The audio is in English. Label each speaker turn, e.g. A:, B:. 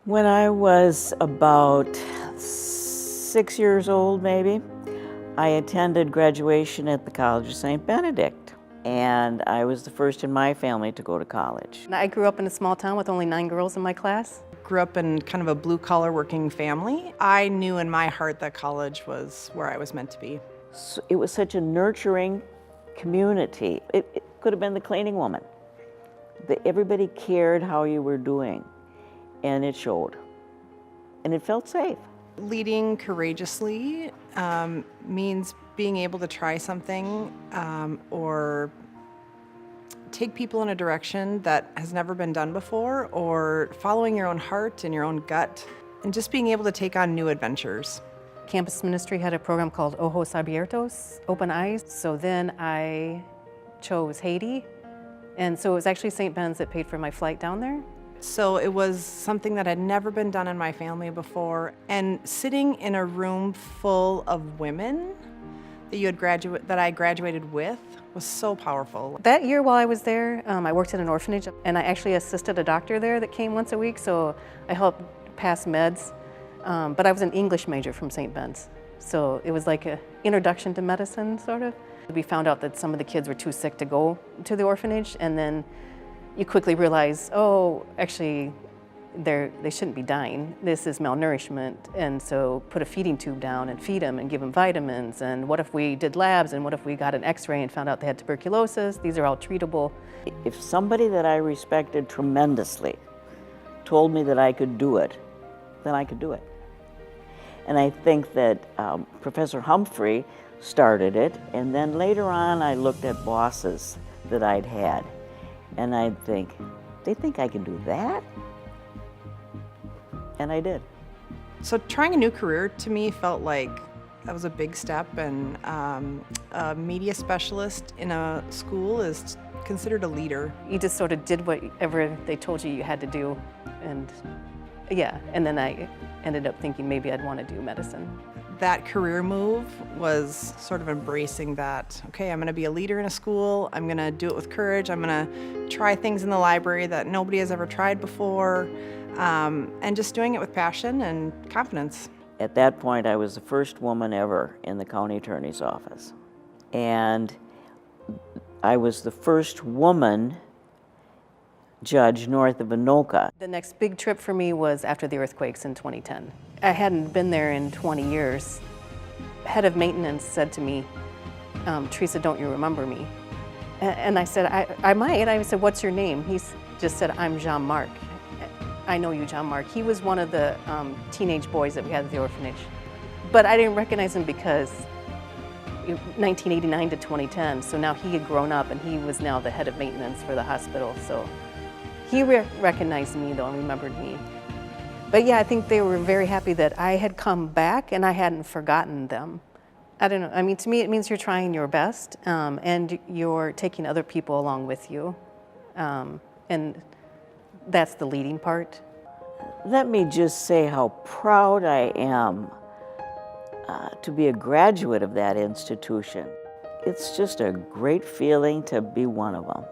A: When I was about 6 years old, maybe, I attended graduation at the College of Saint Benedict, and I was the first in my family to go to college.
B: I grew up in a small town with only 9 girls in my class.
C: Grew up in kind of a blue-collar working family. I knew in my heart that college was where I was meant to be.
A: So it was such a nurturing community. It could have been the cleaning woman. Everybody cared how you were doing, and it showed. And it felt safe.
C: Leading courageously means being able to try something or take people in a direction that has never been done before, or following your own heart and your own gut, and just being able to take on new adventures.
B: Campus ministry had a program called Ojos Abiertos, Open Eyes. So then I chose Haiti, and so it was actually St. Ben's that paid for my flight down there.
C: So it was something that had never been done in my family before, and sitting in a room full of women that I graduated with was so powerful.
B: That year while I was there, I worked in an orphanage, and I actually assisted a doctor there that came once a week, so I helped pass meds. But I was an English major from St. Ben's, so it was like an introduction to medicine, sort of. We found out that some of the kids were too sick to go to the orphanage, and then you quickly realize, oh, actually, they shouldn't be dying. This is malnourishment, and so put a feeding tube down and feed them and give them vitamins. And what if we did labs, and what if we got an x-ray and found out they had tuberculosis? These are all treatable.
A: If somebody that I respected tremendously told me that I could do it, then I could do it. And I think that Professor Humphrey started it, and then later on I looked at bosses that I'd had, and I'd think, they think I can do that? And I did.
C: So trying a new career to me felt like that was a big step, and a media specialist in a school is considered a leader.
B: You just sort of did whatever they told you had to do, and yeah, and then I ended up thinking maybe I'd want to do medicine.
C: That career move was sort of embracing that, okay, I'm going to be a leader in a school, I'm going to do it with courage, I'm going to try things in the library that nobody has ever tried before, and just doing it with passion and confidence.
A: At that point, I was the first woman ever in the county attorney's office. And I was the first woman judge north of Anoka.
B: The next big trip for me was after the earthquakes in 2010. I hadn't been there in 20 years. Head of maintenance said to me, Teresa, don't you remember me? And I said, I might. I said, what's your name? He just said, I'm Jean-Marc. I know you, Jean-Marc. He was one of the teenage boys that we had at the orphanage. But I didn't recognize him because 1989 to 2010, so now he had grown up and he was now the head of maintenance for the hospital. So he recognized me though and remembered me. But yeah, I think they were very happy that I had come back and I hadn't forgotten them. I don't know, I mean, to me it means you're trying your best and you're taking other people along with you. And that's the leading part.
A: Let me just say how proud I am to be a graduate of that institution. It's just a great feeling to be one of them.